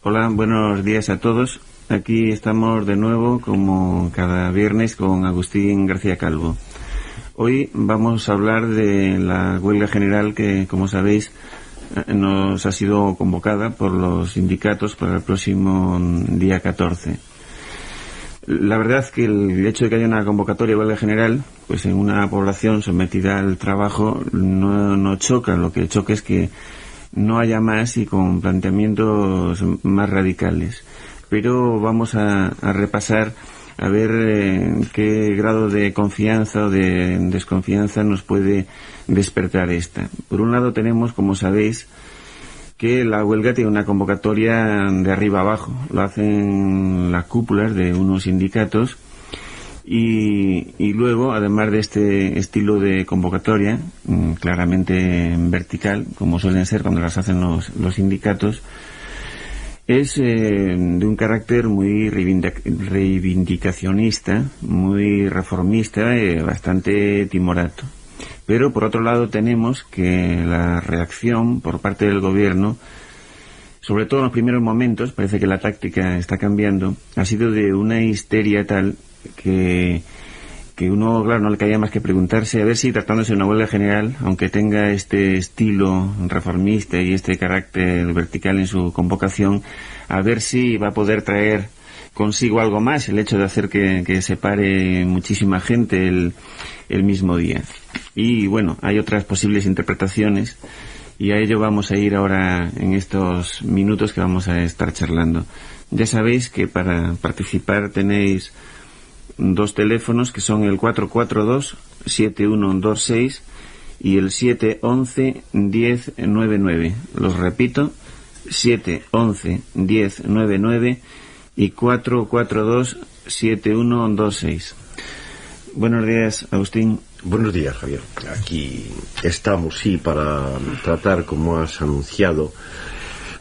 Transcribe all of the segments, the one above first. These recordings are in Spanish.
Hola, buenos días a todos. Aquí estamos de nuevo, como cada viernes, con Agustín García Calvo. Hoy vamos a hablar de la huelga general que, como sabéis, nos ha sido convocada por los sindicatos para el próximo día 14. La verdad es que el hecho de que haya una convocatoria de huelga general, pues en una población sometida al trabajo, no choca. Lo que choca es que no haya más y con planteamientos más radicales. Pero vamos a repasar a ver qué grado de confianza o de desconfianza nos puede despertar esta. Por un lado tenemos, como sabéis, que la huelga tiene una convocatoria de arriba abajo. Lo hacen las cúpulas de unos sindicatos y luego, además de este estilo de convocatoria, claramente vertical, como suelen ser cuando las hacen los sindicatos, es de un carácter muy reivindicacionista, muy reformista, bastante timorato. Pero por otro lado tenemos que la reacción por parte del gobierno, sobre todo en los primeros momentos, parece que la táctica está cambiando, ha sido de una histeria tal que uno, claro, no le caía más que preguntarse a ver si, tratándose de una huelga general, aunque tenga este estilo reformista y este carácter vertical en su convocación, a ver si va a poder traer consigo algo más, el hecho de hacer que se pare muchísima gente el mismo día. Y bueno, hay otras posibles interpretaciones y a ello vamos a ir ahora en estos minutos que vamos a estar charlando. Ya sabéis que para participar tenéis dos teléfonos que son el 442-7126 y el 711-1099. Los repito, 711-1099 y 442-7126. Buenos días, Agustín. Buenos días, Javier. Aquí estamos, sí, para tratar, como has anunciado,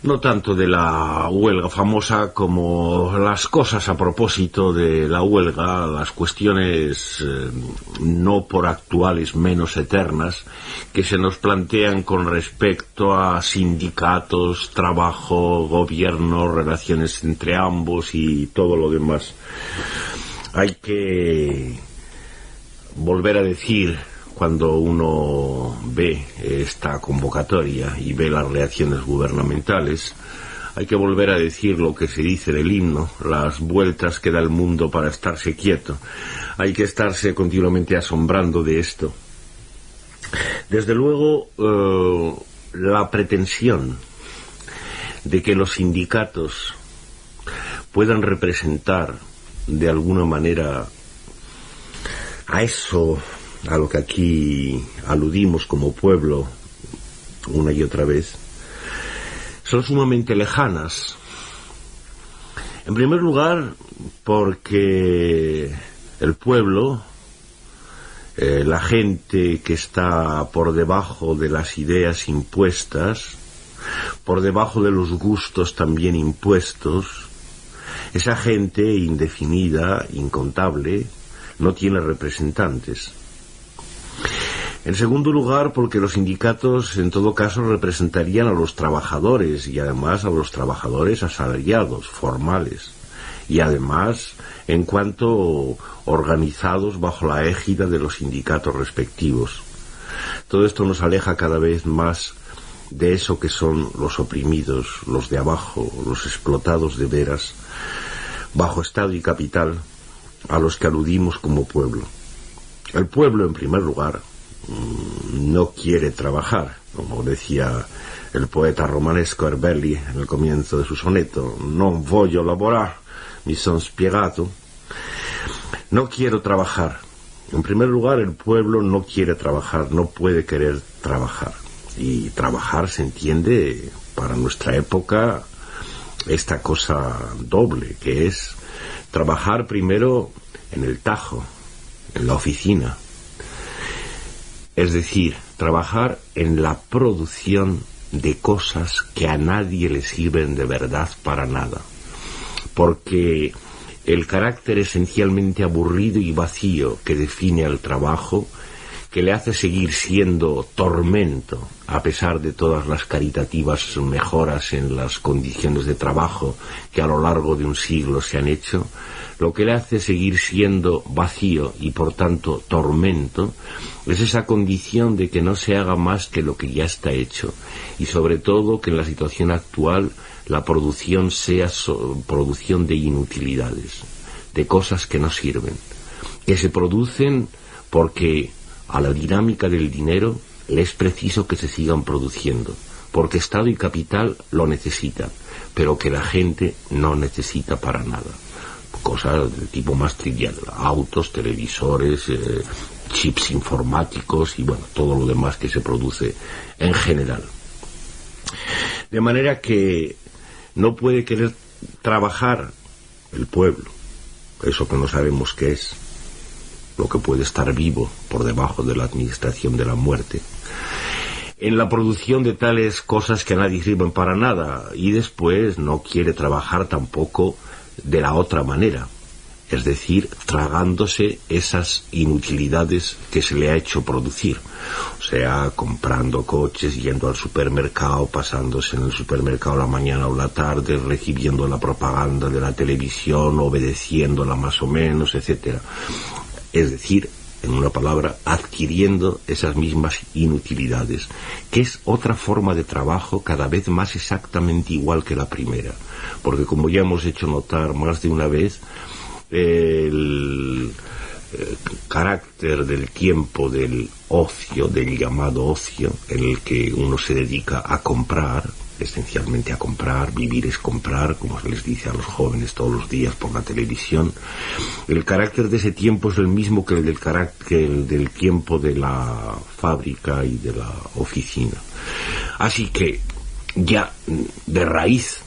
no tanto de la huelga famosa como las cosas a propósito de la huelga, las cuestiones no por actuales menos eternas que se nos plantean con respecto a sindicatos, trabajo, gobierno, relaciones entre ambos y todo lo demás. Hay que volver a decir, cuando uno ve esta convocatoria y ve las reacciones gubernamentales, hay que volver a decir lo que se dice del himno, las vueltas que da el mundo para estarse quieto. Hay que estarse continuamente asombrando de esto. Desde luego, la pretensión de que los sindicatos puedan representar de alguna manera a eso a lo que aquí aludimos como pueblo una y otra vez, son sumamente lejanas. En primer lugar, porque el pueblo, la gente que está por debajo de las ideas impuestas, por debajo de los gustos también impuestos, esa gente indefinida, incontable, no tiene representantes. En segundo lugar, porque los sindicatos en todo caso representarían a los trabajadores y además a los trabajadores asalariados, formales, y además en cuanto organizados bajo la égida de los sindicatos respectivos. Todo esto nos aleja cada vez más de eso que son los oprimidos, los de abajo, los explotados de veras, bajo Estado y capital, a los que aludimos como pueblo. El pueblo, en primer lugar, no quiere trabajar, como decía el poeta romanesco Herbelli en el comienzo de su soneto: non voglio lavorare, mi son spiegato. No quiero trabajar. En primer lugar, el pueblo no quiere trabajar, no puede querer trabajar. Y trabajar se entiende, para nuestra época, esta cosa doble, que es trabajar primero en el tajo, en la oficina. Es decir, trabajar en la producción de cosas que a nadie le sirven de verdad para nada. Porque el carácter esencialmente aburrido y vacío que define al trabajo que le hace seguir siendo tormento, a pesar de todas las caritativas mejoras en las condiciones de trabajo que a lo largo de un siglo se han hecho, lo que le hace seguir siendo vacío y por tanto tormento es esa condición de que no se haga más que lo que ya está hecho, y sobre todo que en la situación actual la producción sea producción de inutilidades, de cosas que no sirven, que se producen porque a la dinámica del dinero le es preciso que se sigan produciendo, porque Estado y capital lo necesitan, pero que la gente no necesita para nada. Cosas del tipo más trivial: autos, televisores, chips informáticos y bueno, todo lo demás que se produce en general. De manera que no puede querer trabajar el pueblo, eso que no sabemos qué es, lo que puede estar vivo por debajo de la administración de la muerte, en la producción de tales cosas que a nadie sirven para nada, y después no quiere trabajar tampoco de la otra manera, es decir, tragándose esas inutilidades que se le ha hecho producir, o sea, comprando coches, yendo al supermercado, pasándose en el supermercado la mañana o la tarde, recibiendo la propaganda de la televisión, obedeciéndola más o menos, etcétera. Es decir, en una palabra, adquiriendo esas mismas inutilidades, que es otra forma de trabajo cada vez más exactamente igual que la primera, porque como ya hemos hecho notar más de una vez, el carácter del tiempo del ocio, del llamado ocio, en el que uno se dedica a comprar, esencialmente a comprar, vivir es comprar, como se les dice a los jóvenes todos los días por la televisión, el carácter de ese tiempo es el mismo que el del tiempo de la fábrica y de la oficina. Así que ya de raíz,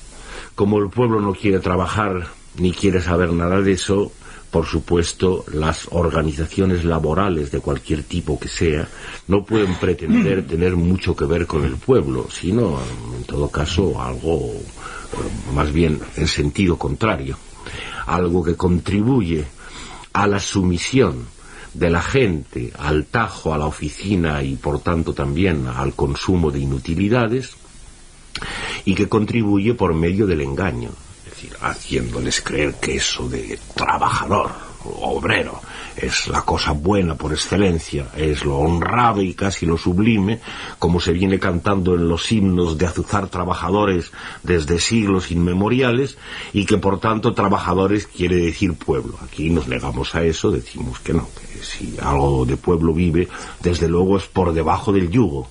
como el pueblo no quiere trabajar ni quiere saber nada de eso, por supuesto, las organizaciones laborales de cualquier tipo que sea no pueden pretender tener mucho que ver con el pueblo, sino, en todo caso, algo más bien en sentido contrario, algo que contribuye a la sumisión de la gente al tajo, a la oficina y por tanto también al consumo de inutilidades, y que contribuye por medio del engaño, es decir, haciéndoles creer que eso de trabajador, obrero, es la cosa buena por excelencia, es lo honrado y casi lo sublime, como se viene cantando en los himnos de azuzar trabajadores desde siglos inmemoriales, y que por tanto trabajadores quiere decir pueblo. Aquí nos negamos a eso, decimos que no, que si algo de pueblo vive, desde luego es por debajo del yugo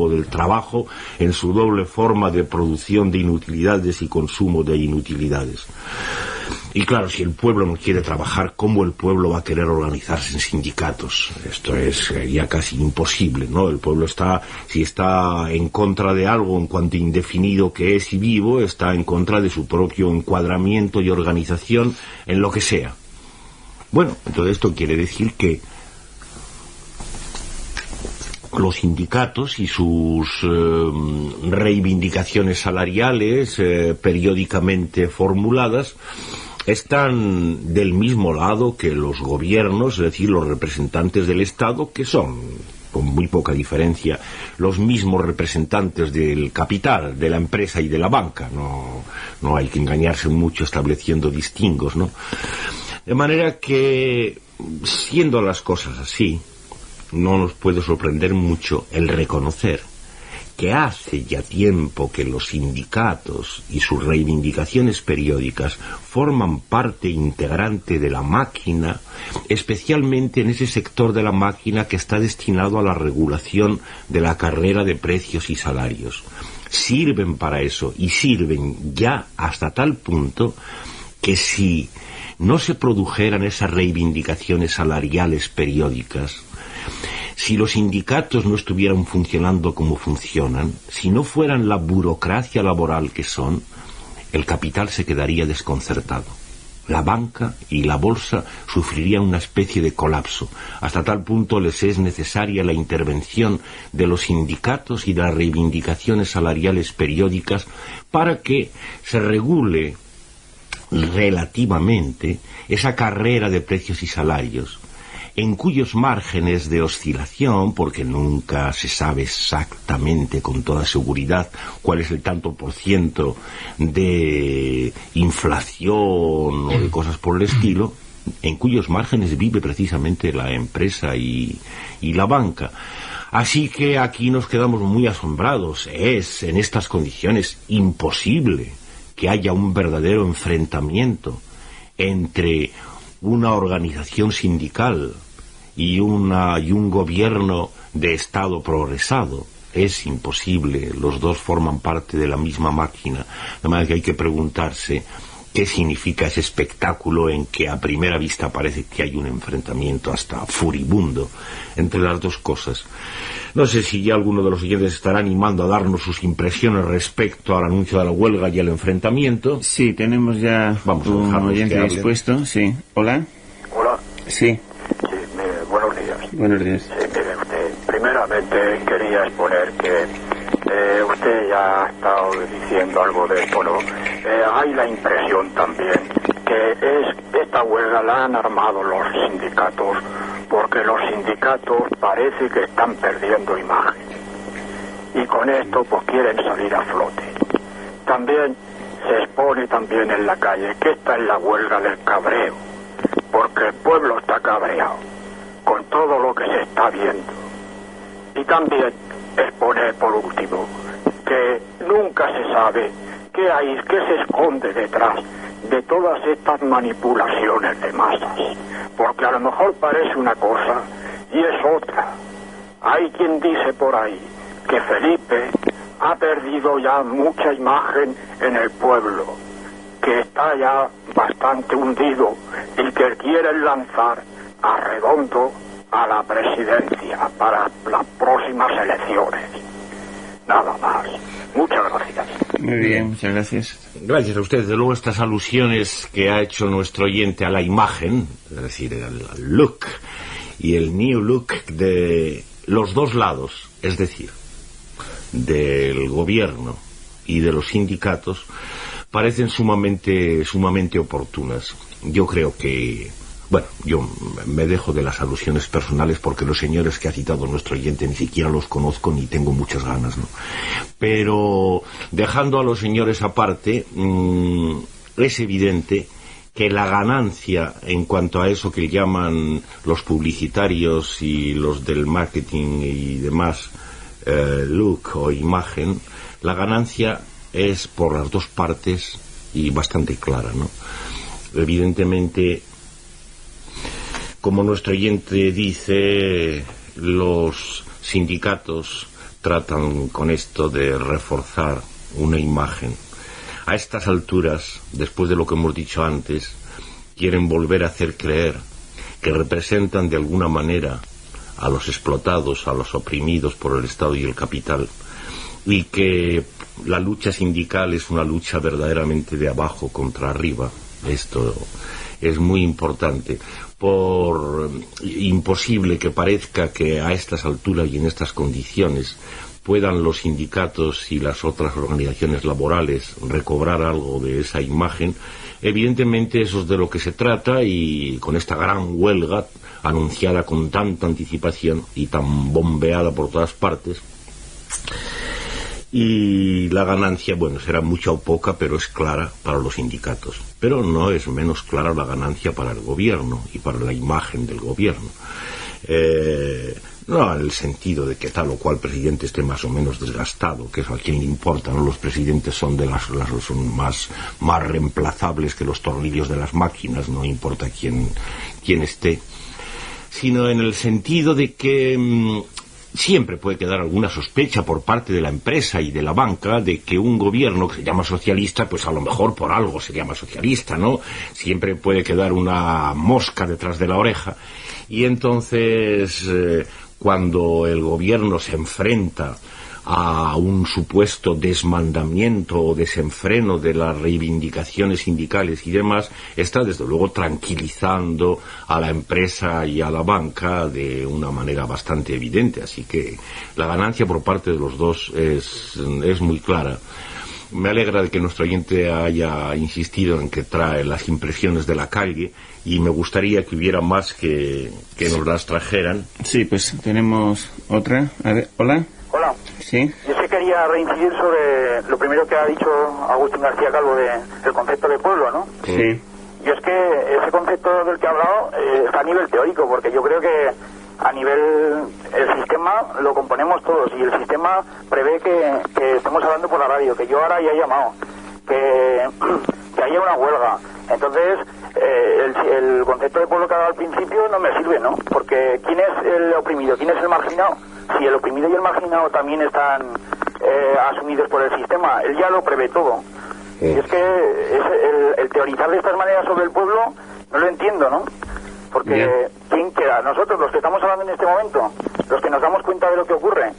del trabajo, en su doble forma de producción de inutilidades y consumo de inutilidades. Y claro, si el pueblo no quiere trabajar, ¿cómo el pueblo va a querer organizarse en sindicatos? Esto es ya casi imposible, ¿no? El pueblo si está en contra de algo en cuanto indefinido que es y vivo, está en contra de su propio encuadramiento y organización en lo que sea. Bueno, entonces esto quiere decir que los sindicatos y sus reivindicaciones salariales periódicamente formuladas están del mismo lado que los gobiernos, es decir, los representantes del Estado, que son, con muy poca diferencia, los mismos representantes del capital, de la empresa y de la banca. No hay que engañarse mucho estableciendo distingos, ¿no? De manera que, siendo las cosas así, no nos puede sorprender mucho el reconocer que hace ya tiempo que los sindicatos y sus reivindicaciones periódicas forman parte integrante de la máquina, especialmente en ese sector de la máquina que está destinado a la regulación de la carrera de precios y salarios. Sirven para eso, y sirven ya hasta tal punto que si no se produjeran esas reivindicaciones salariales periódicas, si los sindicatos no estuvieran funcionando como funcionan, si no fueran la burocracia laboral que son, el capital se quedaría desconcertado. La banca y la bolsa sufrirían una especie de colapso. Hasta tal punto les es necesaria la intervención de los sindicatos y de las reivindicaciones salariales periódicas para que se regule relativamente esa carrera de precios y salarios, en cuyos márgenes de oscilación, porque nunca se sabe exactamente con toda seguridad cuál es el tanto por ciento de inflación o de cosas por el estilo, en cuyos márgenes vive precisamente la empresa y la banca. Así que aquí nos quedamos muy asombrados. Es en estas condiciones imposible que haya un verdadero enfrentamiento entre una organización sindical y un gobierno de Estado progresado. Es imposible, los dos forman parte de la misma máquina. De manera que hay que preguntarse qué significa ese espectáculo en que a primera vista parece que hay un enfrentamiento hasta furibundo entre las dos cosas. No sé si ya alguno de los oyentes estará animando a darnos sus impresiones respecto al anuncio de la huelga y el enfrentamiento. Sí, tenemos ya un oyente dispuesto. Sí. ¿Hola? Hola. Sí. Sí, buenos días. Buenos días. Sí, mire usted, primeramente quería exponer que usted ya ha estado diciendo algo de esto, ¿no? Hay la impresión también que esta huelga la han armado los sindicatos, porque los sindicatos parece que están perdiendo imagen. Y con esto pues quieren salir a flote. También se expone también en la calle que esta es la huelga del cabreo, porque el pueblo está cabreado con todo lo que se está viendo. Y también exponer por último que nunca se sabe qué se esconde detrás de todas estas manipulaciones de masas, porque a lo mejor parece una cosa y es otra. Hay quien dice por ahí que Felipe ha perdido ya mucha imagen en el pueblo, que está ya bastante hundido y que quieren lanzar a Redondo a la presidencia para las próximas elecciones. Nada más. Muchas gracias. Muy bien, muchas gracias. Gracias a usted. Desde luego, estas alusiones que ha hecho nuestro oyente a la imagen, es decir, al look y el new look de los dos lados, es decir, del gobierno y de los sindicatos, parecen sumamente oportunas. Yo creo que, bueno, yo me dejo de las alusiones personales porque los señores que ha citado nuestro oyente ni siquiera los conozco ni tengo muchas ganas, ¿no? Pero dejando a los señores aparte, es evidente que la ganancia en cuanto a eso que llaman los publicitarios y los del marketing y demás, look o imagen, la ganancia es por las dos partes y bastante clara, ¿no? Evidentemente, como nuestro oyente dice, los sindicatos tratan con esto de reforzar una imagen. A estas alturas, después de lo que hemos dicho antes, quieren volver a hacer creer que representan de alguna manera a los explotados, a los oprimidos por el Estado y el capital, y que la lucha sindical es una lucha verdaderamente de abajo contra arriba. Esto es muy importante. Por imposible que parezca que a estas alturas y en estas condiciones puedan los sindicatos y las otras organizaciones laborales recobrar algo de esa imagen, evidentemente eso es de lo que se trata, y con esta gran huelga anunciada con tanta anticipación y tan bombeada por todas partes, y la ganancia, bueno, será mucha o poca, pero es clara para los sindicatos. Pero no es menos clara la ganancia para el gobierno y para la imagen del gobierno. No en el sentido de que tal o cual presidente esté más o menos desgastado, que eso a quién le importa, ¿no? Los presidentes son son más reemplazables que los tornillos de las máquinas, no importa quién esté, sino en el sentido de que siempre puede quedar alguna sospecha por parte de la empresa y de la banca de que un gobierno que se llama socialista, pues a lo mejor por algo se llama socialista, ¿no? Siempre puede quedar una mosca detrás de la oreja. Y entonces, cuando el gobierno se enfrenta a un supuesto desmandamiento o desenfreno de las reivindicaciones sindicales y demás, está desde luego tranquilizando a la empresa y a la banca de una manera bastante evidente. Así que la ganancia por parte de los dos es muy clara. me alegra de que nuestro oyente haya insistido en que trae las impresiones de la calle, y me gustaría que hubiera más que nos las trajeran. Sí, pues tenemos otra. A ver, hola. Hola. Sí. Yo sí quería reincidir sobre lo primero que ha dicho Agustín García Calvo del concepto de pueblo, ¿no? Sí. Yo es que ese concepto del que he hablado está a nivel teórico, porque yo creo que a nivel el sistema lo componemos todos, y el sistema prevé que estemos hablando por la radio, que yo ahora ya he llamado, que haya una huelga. Entonces el concepto de pueblo que ha dado al principio no me sirve, ¿no? Porque ¿quién es el oprimido? ¿Quién es el marginado? Si el oprimido y el marginado también están asumidos por el sistema, él ya lo prevé todo. Y es que el teorizar de estas maneras sobre el pueblo no lo entiendo, ¿no? Porque Bien. ¿quién queda? Nosotros, los que estamos hablando en este momento, los que nos damos cuenta de lo que ocurre,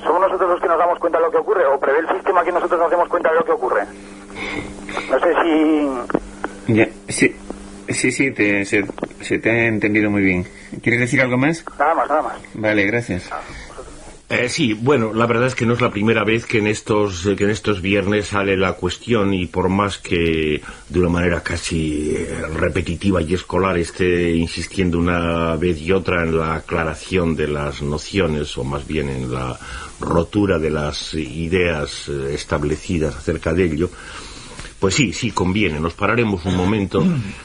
¿somos nosotros los que nos damos cuenta de lo que ocurre? ¿O prevé el sistema que nosotros nos demos cuenta de lo que ocurre? No sé si... Ya, sí. Sí, se te ha entendido muy bien. ¿Quieres decir algo más? Nada más. Vale, gracias. Sí, bueno, la verdad es que no es la primera vez que en estos viernes sale la cuestión, y por más que de una manera casi repetitiva y escolar esté insistiendo una vez y otra en la aclaración de las nociones, o más bien en la rotura de las ideas establecidas acerca de ello, pues sí, conviene. Nos pararemos un momento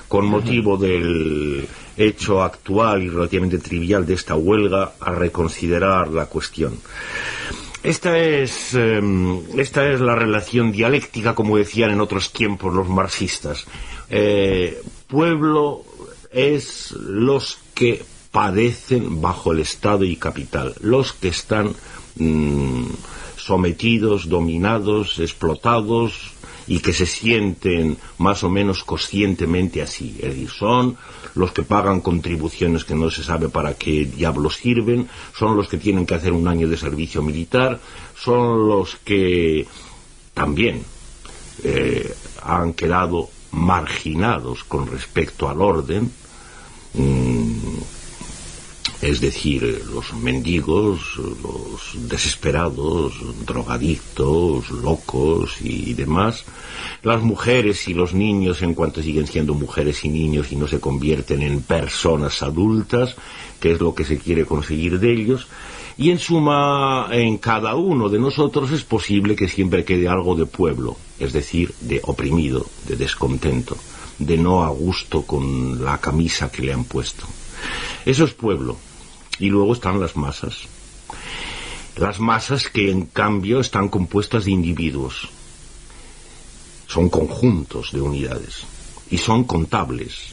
con motivo del hecho actual y relativamente trivial de esta huelga a reconsiderar la cuestión. Esta es la relación dialéctica, como decían en otros tiempos los marxistas. Pueblo es los que padecen bajo el Estado y capital, los que están sometidos, dominados, explotados, y que se sienten más o menos conscientemente así. Es decir, son los que pagan contribuciones que no se sabe para qué diablos sirven, son los que tienen que hacer un año de servicio militar, son los que también han quedado marginados con respecto al orden, es decir, los mendigos, los desesperados, drogadictos, locos y demás, las mujeres y los niños, en cuanto siguen siendo mujeres y niños y no se convierten en personas adultas, que es lo que se quiere conseguir de ellos. Y en suma, en cada uno de nosotros es posible que siempre quede algo de pueblo, es decir, de oprimido, de descontento, de no a gusto con la camisa que le han puesto. Eso es pueblo. Y luego están las masas. Las masas que, en cambio, están compuestas de individuos. Son conjuntos de unidades. Y son contables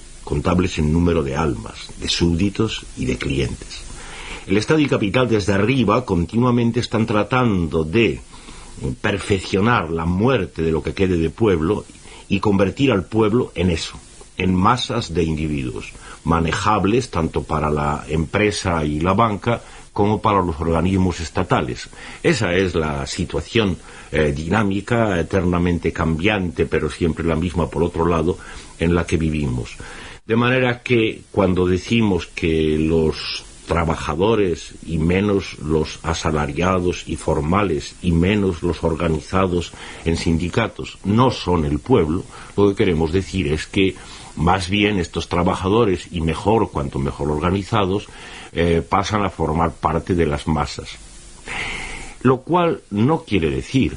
en número de almas, de súbditos y de clientes. El Estado y capital desde arriba continuamente están tratando de perfeccionar la muerte de lo que quede de pueblo y convertir al pueblo en eso, en masas de individuos, manejables tanto para la empresa y la banca como para los organismos estatales. Esa es la situación dinámica, eternamente cambiante, pero siempre la misma por otro lado, en la que vivimos. De manera que cuando decimos que los trabajadores, y menos los asalariados y formales, y menos los organizados en sindicatos, no son el pueblo, lo que queremos decir es que más bien estos trabajadores, y mejor cuanto mejor organizados, pasan a formar parte de las masas. Lo cual no quiere decir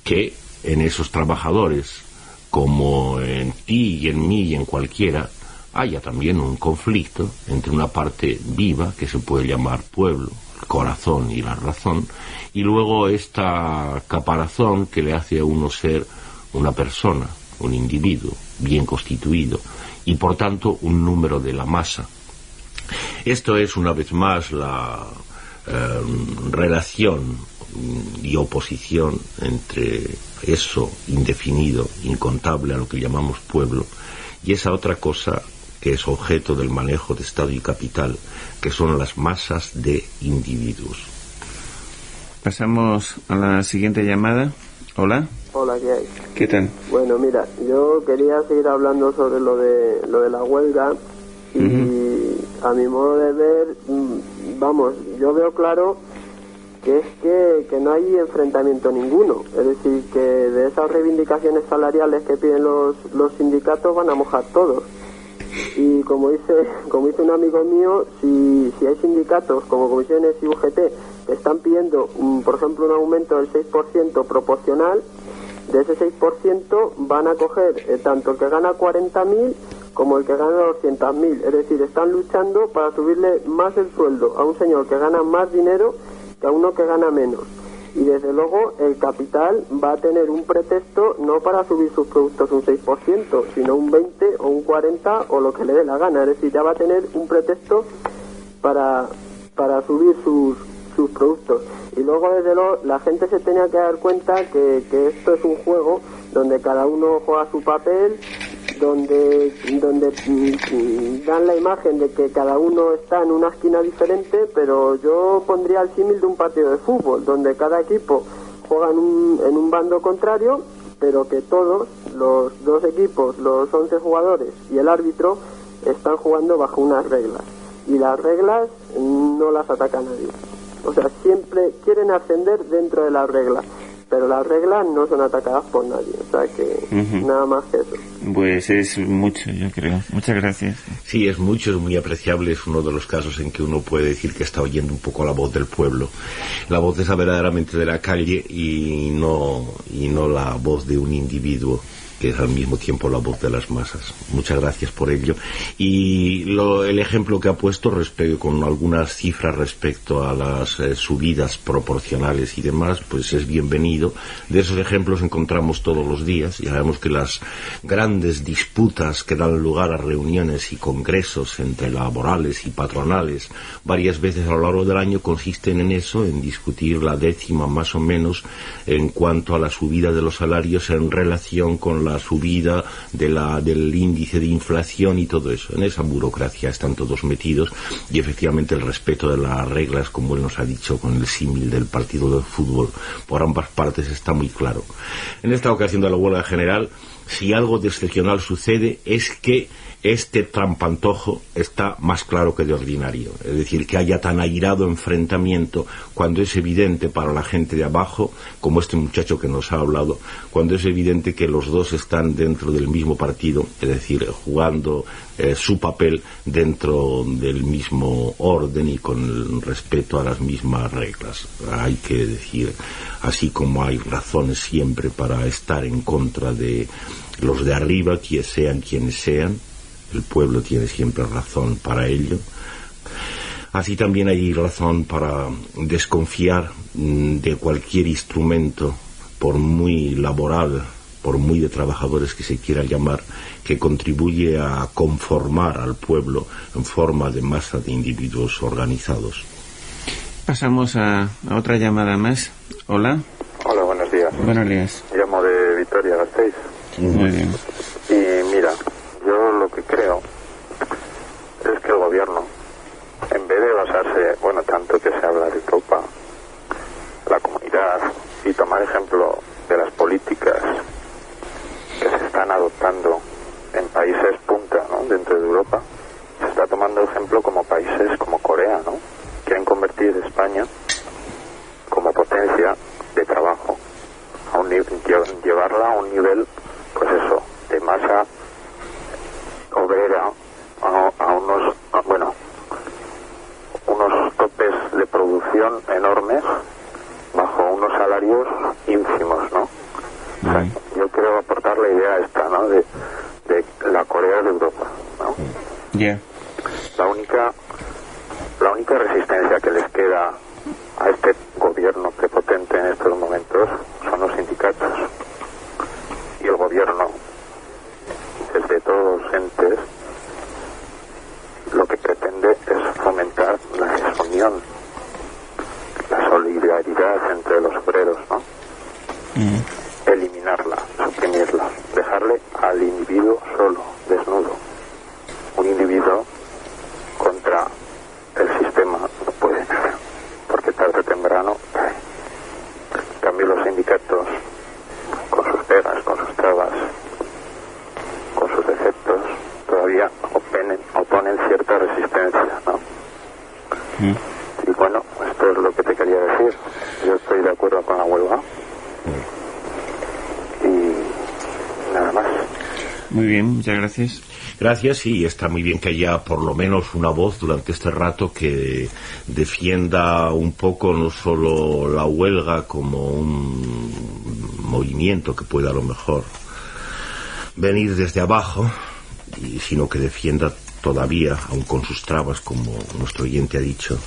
que en esos trabajadores, como en ti y en mí y en cualquiera, haya también un conflicto entre una parte viva, que se puede llamar pueblo, el corazón y la razón, y luego esta caparazón que le hace a uno ser una persona, un individuo bien constituido, y por tanto un número de la masa. Esto es una vez más la relación y oposición entre eso indefinido, incontable, a lo que llamamos pueblo, y esa otra cosa que es objeto del manejo de Estado y capital, que son las masas de individuos. Pasamos a la siguiente llamada. Hola. Hola, ¿qué hay? ¿Qué tal? Bueno, mira, yo quería seguir hablando sobre lo de la huelga y a mi modo de ver, vamos, yo veo claro que es que no hay enfrentamiento ninguno. Es decir, que de esas reivindicaciones salariales que piden los sindicatos van a mojar todos. Y como dice un amigo mío, si hay sindicatos como comisiones y UGT que están pidiendo, por ejemplo, un aumento del 6% proporcional, de ese 6% van a coger tanto el que gana 40.000 como el que gana 200.000. Es decir, están luchando para subirle más el sueldo a un señor que gana más dinero que a uno que gana menos. Y desde luego el capital va a tener un pretexto no para subir sus productos un 6%, sino un 20 o un 40 o lo que le dé la gana. Es decir, ya va a tener un pretexto para subir sus productos. Y luego desde luego la gente se tenía que dar cuenta que esto es un juego donde cada uno juega su papel, donde dan la imagen de que cada uno está en una esquina diferente, pero yo pondría el símil de un partido de fútbol, donde cada equipo juega en un bando contrario, pero que todos, los dos equipos, los 11 jugadores y el árbitro, están jugando bajo unas reglas. Y las reglas no las ataca nadie. O sea, siempre quieren ascender dentro de las reglas, pero las reglas no son atacadas por nadie. O sea que nada más que eso. Pues es mucho, yo creo. Muchas gracias. Sí, es mucho, es muy apreciable. Es uno de los casos en que uno puede decir que está oyendo un poco la voz del pueblo. La voz esa verdaderamente de la calle y no la voz de un individuo, que es al mismo tiempo la voz de las masas. Muchas gracias por ello. Y el ejemplo que ha puesto con algunas cifras respecto a las subidas proporcionales y demás, pues es bienvenido. De esos ejemplos encontramos todos los días. Ya sabemos que las grandes disputas que dan lugar a reuniones y congresos entre laborales y patronales varias veces a lo largo del año consisten en eso, en discutir la décima más o menos en cuanto a la subida de los salarios en relación con la subida del índice de inflación y todo eso. En esa burocracia están todos metidos y efectivamente el respeto de las reglas, como él nos ha dicho con el símil del partido de fútbol, por ambas partes está muy claro. En esta ocasión de la huelga general, si algo de excepcional sucede es que este trampantojo está más claro que de ordinario. Es decir, que haya tan airado enfrentamiento cuando es evidente para la gente de abajo, como este muchacho que nos ha hablado, cuando es evidente que los dos están dentro del mismo partido, es decir, jugando su papel dentro del mismo orden y con respeto a las mismas reglas. Hay que decir, así como hay razones siempre para estar en contra de los de arriba, quienes sean, el pueblo tiene siempre razón para ello. Así también hay razón para desconfiar de cualquier instrumento, por muy laboral, por muy de trabajadores que se quiera llamar, que contribuye a conformar al pueblo en forma de masa de individuos organizados. Pasamos a otra llamada más. Hola. Hola, buenos días. Buenos días. Llamo de Vitoria-Gasteiz. Muy bien. Y mira, yo lo que creo es que el gobierno, en vez de basarse, bueno, tanto que se habla de Europa, la comunidad, y tomar ejemplo de las políticas que se están adoptando en países punta, ¿no?, dentro de Europa, se está tomando ejemplo como países como Corea, ¿no? Quieren convertir España como potencia de trabajo, llevarla a un nivel, pues eso, de masa obrera, a unos topes de producción enormes bajo unos salarios ínfimos, ¿no? O sea, yo quiero aportar la idea esta, ¿no?, de la Corea de Europa, ¿no? Yeah. La única resistencia que les queda a este gobierno prepotente en estos momentos son los sindicatos, y el gobierno, desde todos los entes, lo que pretende es fomentar la desunión, la solidaridad entre los obreros, ¿no? Eliminarla, suprimirla, dejarle al individuo solo, desnudo. Un individuo contra el sistema no puede nada, porque tarde o temprano cae. En cambio, los sindicatos, con sus pegas, con sus trabas, con sus defectos, todavía oponen cierta resistencia, ¿no? Y bueno, esto es lo que te quería decir. Muy bien, muchas gracias. Gracias, y está muy bien que haya por lo menos una voz durante este rato que defienda un poco no solo la huelga como un movimiento que pueda a lo mejor venir desde abajo, sino que defienda todavía, aun con sus trabas, como nuestro oyente ha dicho,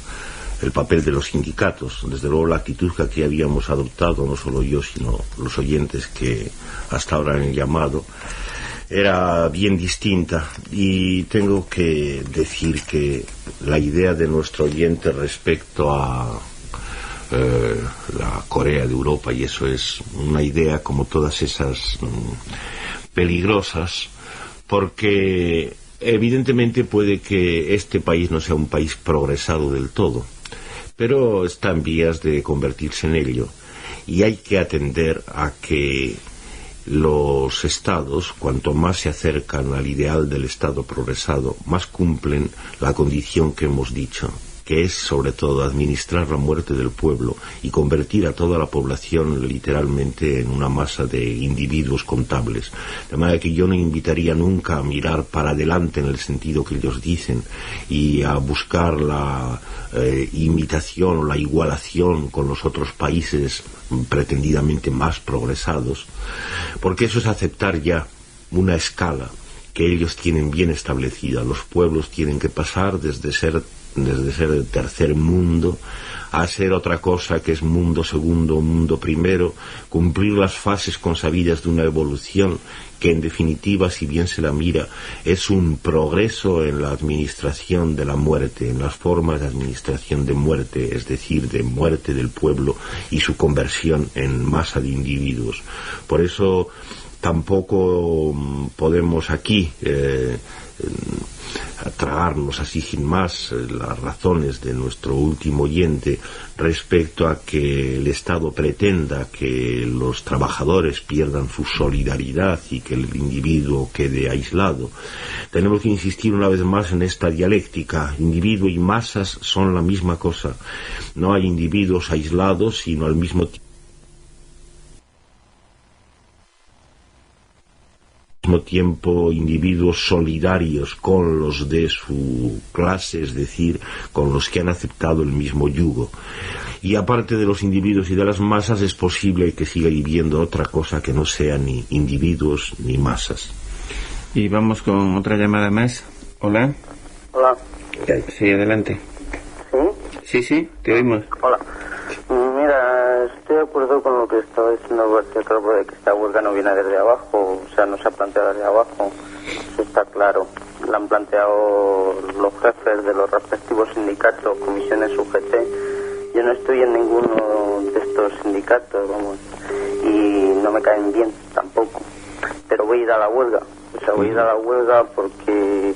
el papel de los sindicatos. Desde luego la actitud que aquí habíamos adoptado, no solo yo, sino los oyentes que hasta ahora han llamado, era bien distinta. Y tengo que decir que la idea de nuestro oyente respecto a la Corea de Europa, y eso es una idea como todas esas peligrosas, porque evidentemente puede que este país no sea un país progresado del todo, pero está en vías de convertirse en ello, y hay que atender a que los estados, cuanto más se acercan al ideal del estado progresado, más cumplen la condición que hemos dicho, que es sobre todo administrar la muerte del pueblo y convertir a toda la población literalmente en una masa de individuos contables. De manera que yo no invitaría nunca a mirar para adelante en el sentido que ellos dicen y a buscar la imitación o la igualación con los otros países pretendidamente más progresados, porque eso es aceptar ya una escala que ellos tienen bien establecida. Los pueblos tienen que pasar desde ser el tercer mundo a ser otra cosa que es mundo segundo, mundo primero, cumplir las fases consabidas de una evolución que en definitiva, si bien se la mira, es un progreso en la administración de la muerte, en las formas de administración de muerte, es decir, de muerte del pueblo y su conversión en masa de individuos. Por eso tampoco podemos aquí tragarnos así sin más las razones de nuestro último oyente respecto a que el Estado pretenda que los trabajadores pierdan su solidaridad y que el individuo quede aislado. Tenemos que insistir una vez más en esta dialéctica. Individuo y masas son la misma cosa. No hay individuos aislados, sino al mismo tiempo individuos solidarios con los de su clase, es decir, con los que han aceptado el mismo yugo. Y aparte de los individuos y de las masas, es posible que siga viviendo otra cosa que no sea ni individuos ni masas. Y vamos con otra llamada más. Hola. Hola. Sí, adelante. ¿Sí? Sí, te oímos. Hola. Mira, estoy de acuerdo con lo que estaba diciendo García Calvo de que esta huelga no viene desde abajo, o sea, no se ha planteado desde abajo, eso está claro. La han planteado los jefes de los respectivos sindicatos, comisiones UGT. Yo no estoy en ninguno de estos sindicatos, vamos, y no me caen bien tampoco, pero voy a ir a la huelga. O sea, voy a ir a la huelga porque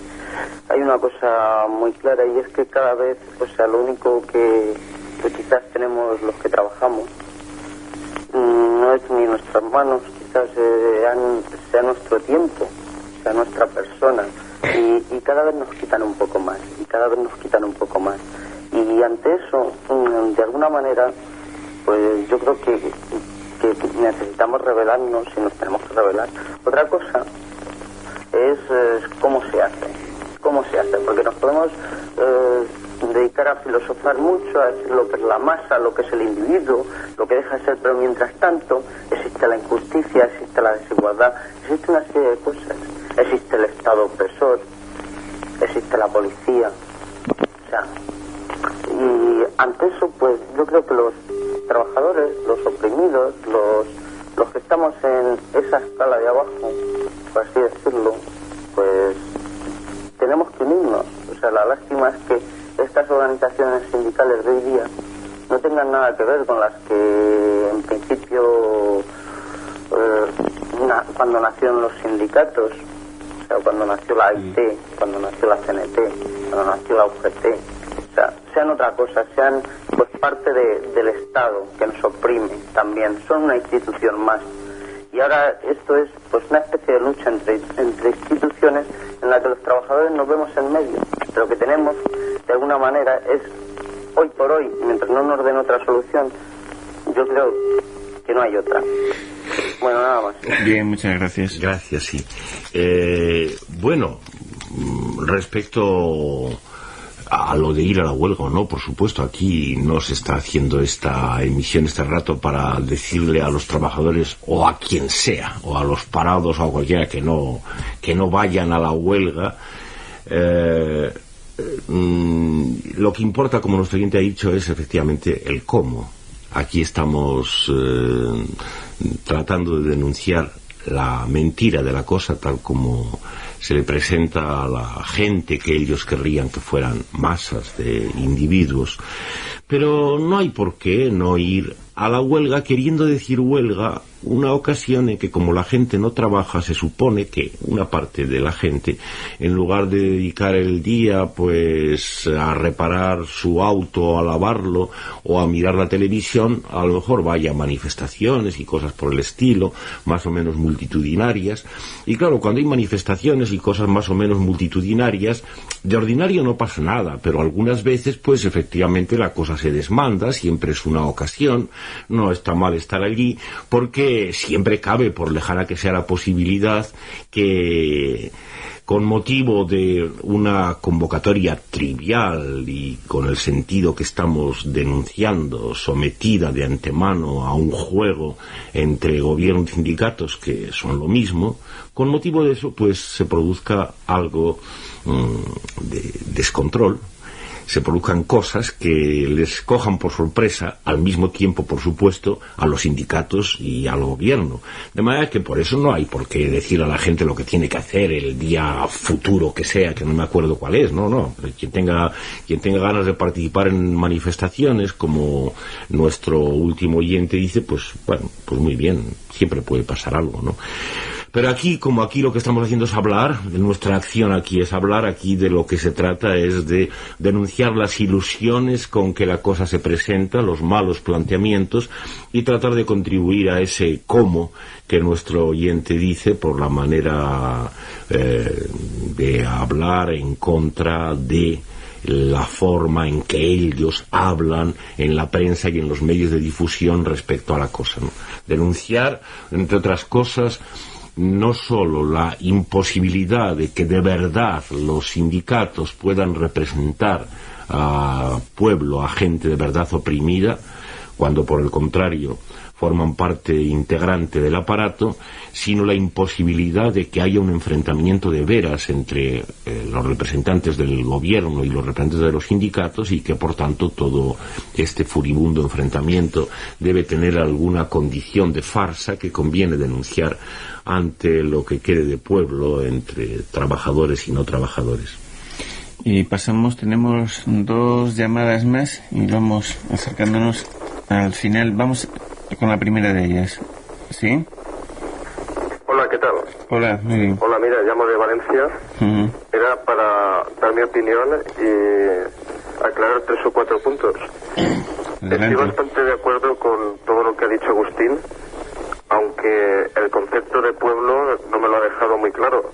hay una cosa muy clara, y es que cada vez, o sea, lo único que quizás tenemos los que trabajamos no es ni nuestras manos, quizás sea nuestro tiempo, sea nuestra persona, y cada vez nos quitan un poco más, y ante eso, de alguna manera, pues yo creo que necesitamos rebelarnos y nos tenemos que rebelar. Otra cosa es cómo se hace, porque nos podemos dedicar a filosofar mucho, a decir lo que es la masa, lo que es el individuo, lo que deja de ser, pero mientras tanto existe la injusticia, existe la desigualdad, existe una serie de cosas, existe el Estado opresor, existe la policía, o sea, y ante eso, pues yo creo que los trabajadores, los oprimidos, los que estamos en esa escala de abajo, por así decirlo, pues tenemos que unirnos. O sea, la lástima es que estas organizaciones sindicales de hoy día no tengan nada que ver con las que en principio cuando nacieron los sindicatos, o sea, cuando nació la AIT, cuando nació la CNT, cuando nació la UGT, o sea, sean otra cosa, sean pues parte del Estado que nos oprime también, son una institución más. Y ahora esto es pues una especie de lucha entre instituciones en la que los trabajadores nos vemos en medio. Lo que tenemos, de alguna manera, es hoy por hoy, mientras no nos den otra solución, yo creo que no hay otra. Bueno, nada más. Bien, muchas gracias. Gracias, sí. Bueno, respecto a lo de ir a la huelga o no, por supuesto, aquí no se está haciendo esta emisión este rato para decirle a los trabajadores o a quien sea, o a los parados o a cualquiera que no vayan a la huelga. Lo que importa, como nuestro oyente ha dicho, es efectivamente el cómo. Aquí estamos tratando de denunciar la mentira de la cosa tal como se le presenta a la gente, que ellos querrían que fueran masas de individuos, pero no hay por qué no ir a la huelga, queriendo decir huelga una ocasión en que, como la gente no trabaja, se supone que una parte de la gente, en lugar de dedicar el día pues a reparar su auto, a lavarlo o a mirar la televisión, a lo mejor vaya a manifestaciones y cosas por el estilo, más o menos multitudinarias. Y claro, cuando hay manifestaciones y cosas más o menos multitudinarias, de ordinario no pasa nada, pero algunas veces pues efectivamente la cosa se desmanda. Siempre es una ocasión, no está mal estar allí, porque siempre cabe, por lejana que sea la posibilidad, que con motivo de una convocatoria trivial y con el sentido que estamos denunciando, sometida de antemano a un juego entre gobierno y sindicatos, que son lo mismo, con motivo de eso pues se produzca algo de descontrol, se produzcan cosas que les cojan por sorpresa, al mismo tiempo, por supuesto, a los sindicatos y al gobierno. De manera que por eso no hay por qué decir a la gente lo que tiene que hacer el día futuro que sea, que no me acuerdo cuál es, no. Quien tenga ganas de participar en manifestaciones, como nuestro último oyente dice, pues bueno, pues muy bien, siempre puede pasar algo, ¿no? Pero aquí, como aquí lo que estamos haciendo es hablar, nuestra acción aquí es hablar, aquí de lo que se trata es de denunciar las ilusiones con que la cosa se presenta, los malos planteamientos, y tratar de contribuir a ese cómo que nuestro oyente dice, por la manera de hablar en contra de la forma en que ellos hablan en la prensa y en los medios de difusión respecto a la cosa, ¿no? Denunciar, entre otras cosas, no solo la imposibilidad de que de verdad los sindicatos puedan representar a pueblo, a gente de verdad oprimida, cuando por el contrario forman parte integrante del aparato, sino la imposibilidad de que haya un enfrentamiento de veras entre los representantes del gobierno y los representantes de los sindicatos, y que por tanto todo este furibundo enfrentamiento debe tener alguna condición de farsa que conviene denunciar ante lo que quede de pueblo entre trabajadores y no trabajadores. Y tenemos 2 llamadas más y vamos acercándonos al final. Vamos con la primera de ellas. ¿Sí? Hola, ¿qué tal? Hola, muy bien. Hola, mira, llamo de Valencia. Era para dar mi opinión y aclarar 3 o 4 puntos. Adelante. Estoy bastante de acuerdo con todo lo que ha dicho Agustín, aunque el concepto de pueblo no me lo ha dejado muy claro.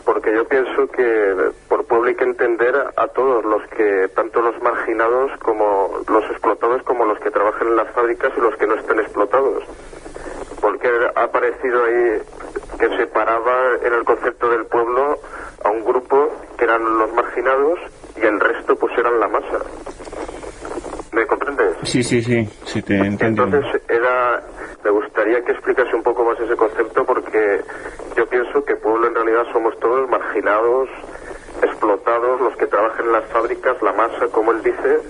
Porque yo pienso que por pueblo hay que entender a todos los que, tanto los marginados como los explotados, como los que trabajan en las fábricas y los que no estén explotados. Porque ha parecido ahí que separaba en el concepto del pueblo a un grupo que eran los marginados y el resto pues eran la masa. ¿Me comprendes? Sí, te entiendo. Entonces me gustaría que explicase un poco más ese concepto, porque yo pienso que pueblo en realidad somos todos marginados, explotados, los que trabajan en las fábricas, la masa, como él dice,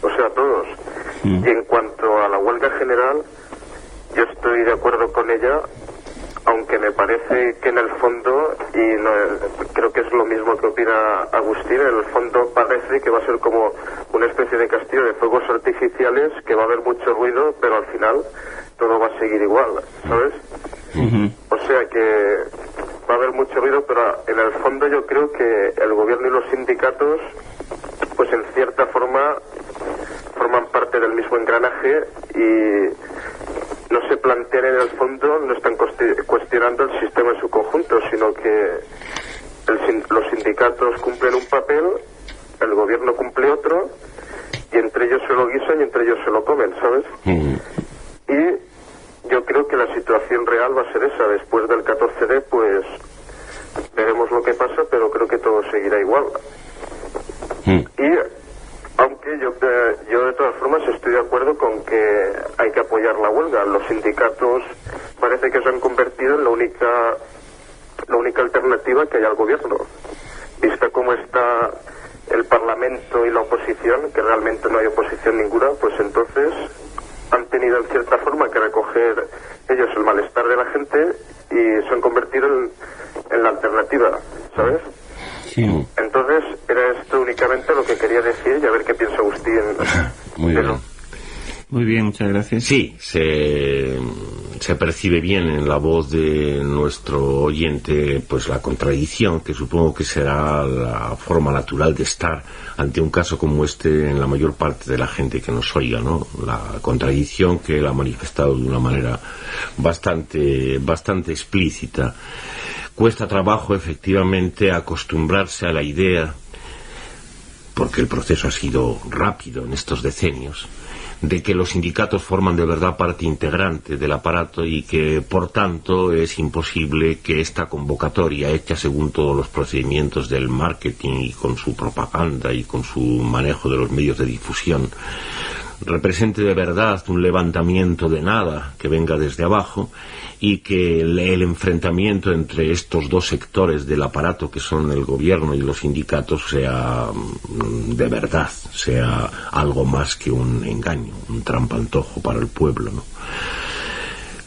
o sea, todos. Y en cuanto a la huelga general, yo estoy de acuerdo con ella, aunque me parece que en el fondo, y no, creo que es lo mismo que opina Agustín, en el fondo parece que va a ser como una especie de castillo de fuegos artificiales, que va a haber mucho ruido, pero al final todo va a seguir igual, ¿sabes? O sea que va a haber mucho ruido, pero en el fondo yo creo que el gobierno y los sindicatos, pues en cierta forma, forman parte del mismo engranaje y no se plantean en el fondo, no están cuestionando el sistema en su conjunto, sino que los sindicatos cumplen un papel, el gobierno cumple otro, y entre ellos se lo guisan y entre ellos se lo comen, ¿sabes? Y yo creo que la situación real va a ser esa. Después del 14D, pues veremos lo que pasa, pero creo que todo seguirá igual. Y aunque yo de todas formas estoy de acuerdo con que hay que apoyar la huelga. Los sindicatos parece que se han convertido en la única alternativa que hay al gobierno. Vista cómo está el Parlamento y la oposición, que realmente no hay oposición ninguna, pues entonces han tenido en cierta forma que recoger ellos el malestar de la gente y se han convertido en la alternativa, ¿sabes? Sí. Entonces era esto únicamente lo que quería decir y a ver qué piensa Agustín. Muy bien. Muy bien, muchas gracias. Sí, se percibe bien en la voz de nuestro oyente pues la contradicción, que supongo que será la forma natural de estar ante un caso como este en la mayor parte de la gente que nos oiga, ¿no? La contradicción que él ha manifestado de una manera bastante explícita. Cuesta trabajo efectivamente acostumbrarse a la idea, porque el proceso ha sido rápido en estos decenios, de que los sindicatos forman de verdad parte integrante del aparato y que, por tanto, es imposible que esta convocatoria, hecha según todos los procedimientos del marketing y con su propaganda y con su manejo de los medios de difusión, represente de verdad un levantamiento de nada que venga desde abajo y que el enfrentamiento entre estos dos sectores del aparato que son el gobierno y los sindicatos sea de verdad, sea algo más que un engaño, un trampantojo para el pueblo, ¿no?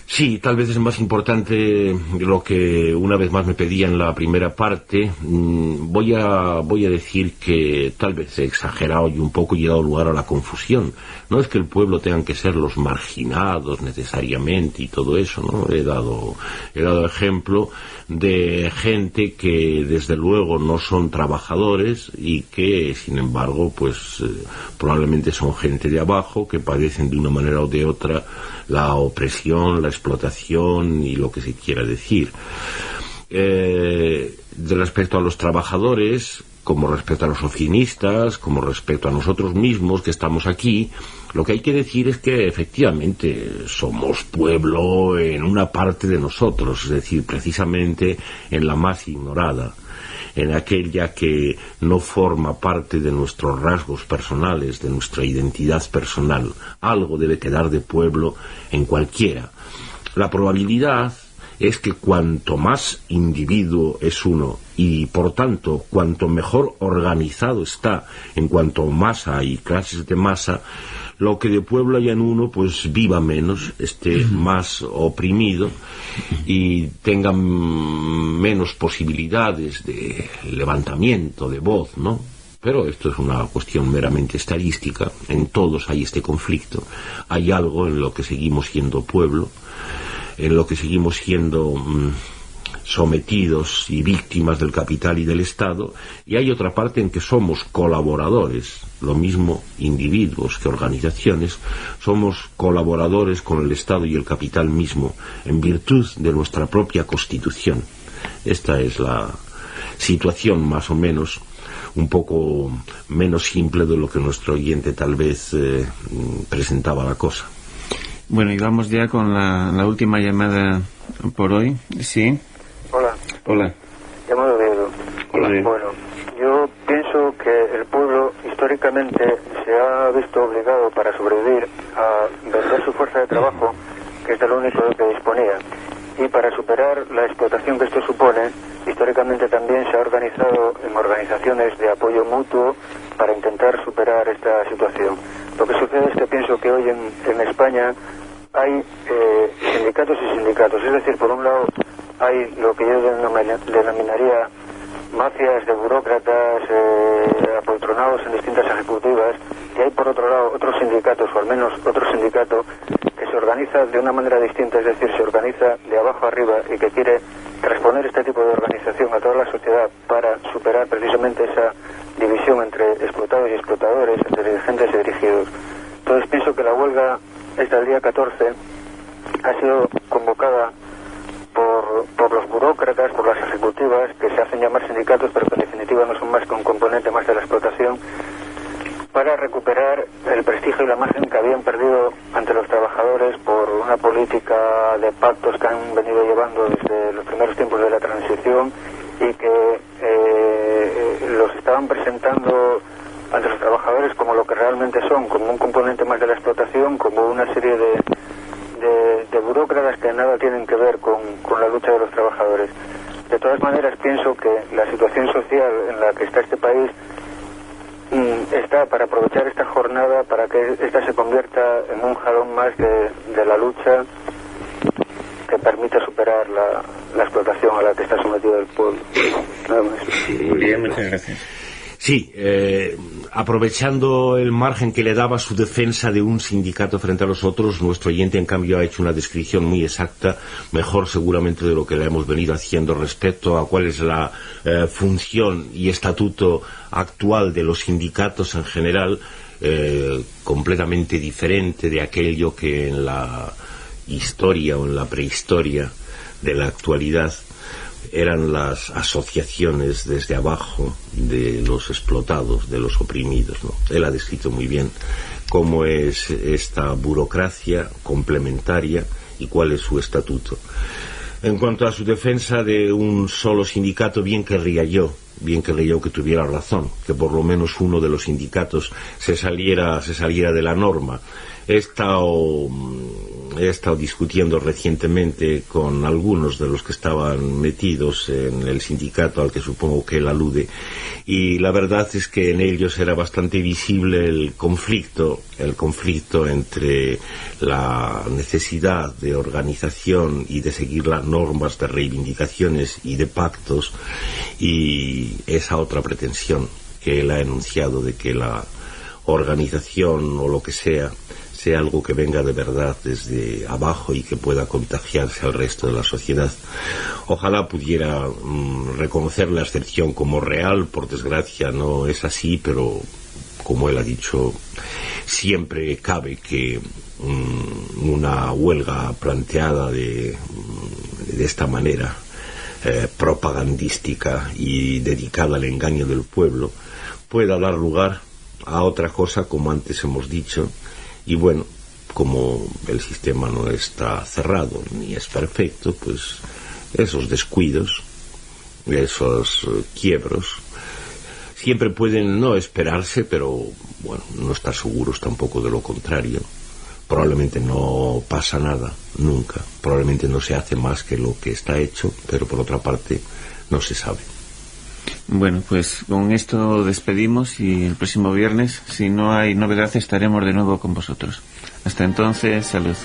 Sí, tal vez es más importante lo que una vez más me pedía en la primera parte. Voy a decir que tal vez he exagerado y un poco he dado lugar a la confusión. No es que el pueblo tengan que ser los marginados necesariamente y todo eso, ¿no? He dado ejemplo de gente que desde luego no son trabajadores y que sin embargo pues probablemente son gente de abajo que padecen de una manera o de otra la opresión, la explotación y lo que se quiera decir. Respecto a los trabajadores, como respecto a los oficinistas, como respecto a nosotros mismos que estamos aquí, lo que hay que decir es que efectivamente somos pueblo en una parte de nosotros, es decir, precisamente en la más ignorada, en aquella que no forma parte de nuestros rasgos personales, de nuestra identidad personal. Algo debe quedar de pueblo en cualquiera. La probabilidad es que cuanto más individuo es uno y por tanto cuanto mejor organizado está en cuanto masa y clases de masa, lo que de pueblo haya en uno pues viva menos, esté más oprimido y tenga menos posibilidades de levantamiento de voz, ¿no? Pero esto es una cuestión meramente estadística. En todos hay este conflicto. Hay algo en lo que seguimos siendo pueblo, en lo que seguimos siendo sometidos y víctimas del capital y del Estado, y hay otra parte en que somos colaboradores, lo mismo individuos que organizaciones, somos colaboradores con el Estado y el capital mismo, en virtud de nuestra propia Constitución. Esta es la situación más o menos un poco menos simple de lo que nuestro oyente tal vez presentaba la cosa. Bueno, y vamos ya con la última llamada por hoy. Sí. Hola. Llamado Diego. Hola. Bueno, yo pienso que el pueblo históricamente se ha visto obligado para sobrevivir a vender su fuerza de trabajo, que es de lo único que disponía, y para superar la explotación que esto supone, históricamente también se ha organizado en organizaciones de apoyo mutuo para intentar superar esta situación. Lo que sucede es que pienso que hoy en España hay sindicatos y sindicatos, es decir, por un lado hay lo que yo denominaría mafias de burócratas apoltronados en distintas ejecutivas, y hay por otro lado otros sindicatos, o al menos otro sindicato que se organiza de una manera distinta, es decir, se organiza de abajo arriba y que quiere transponer este tipo de organización a toda la sociedad para superar precisamente esa división entre explotados y explotadores, entre dirigentes y dirigidos. Entonces pienso que la huelga esta del día 14 ha sido convocada por los burócratas, por las ejecutivas, que se hacen llamar sindicatos, pero que en definitiva no son más que un componente más de la explotación, para recuperar el prestigio y la imagen que habían perdido ante los trabajadores por una política de pactos que han venido llevando desde los primeros tiempos de la transición y que los estaban presentando ante los trabajadores como lo que realmente son, como un componente más de la explotación, como una serie de burócratas que nada tienen que ver con la lucha de los trabajadores. De todas maneras, pienso que la situación social en la que está este país está para aprovechar esta jornada para que esta se convierta en un jalón más de la lucha que permita superar la explotación a la que está sometido el pueblo. Nada más. Muy bien, muchas gracias. Sí, aprovechando el margen que le daba su defensa de un sindicato frente a los otros, nuestro oyente en cambio ha hecho una descripción muy exacta, mejor seguramente de lo que le hemos venido haciendo respecto a cuál es la función y estatuto actual de los sindicatos en general, completamente diferente de aquello que en la historia o en la prehistoria de la actualidad eran las asociaciones desde abajo de los explotados, de los oprimidos, ¿no? Él ha descrito muy bien cómo es esta burocracia complementaria y cuál es su estatuto. En cuanto a su defensa de un solo sindicato, bien querría yo que tuviera razón, que por lo menos uno de los sindicatos se saliera de la norma. He estado discutiendo recientemente con algunos de los que estaban metidos en el sindicato al que supongo que él alude, y la verdad es que en ellos era bastante visible el conflicto entre la necesidad de organización y de seguir las normas de reivindicaciones y de pactos, y esa otra pretensión que él ha enunciado de que la organización o lo que sea algo que venga de verdad desde abajo y que pueda contagiarse al resto de la sociedad. Ojalá pudiera reconocer la excepción como real. Por desgracia no es así, pero como él ha dicho, siempre cabe que una huelga planteada de esta manera propagandística y dedicada al engaño del pueblo pueda dar lugar a otra cosa, como antes hemos dicho. Y bueno, como el sistema no está cerrado ni es perfecto, pues esos descuidos, esos quiebros, siempre pueden no esperarse, pero bueno, no estar seguros tampoco de lo contrario. Probablemente no pasa nada, nunca. Probablemente no se hace más que lo que está hecho, pero por otra parte no se sabe. Bueno, pues con esto despedimos y el próximo viernes, si no hay novedades, estaremos de nuevo con vosotros. Hasta entonces, salud.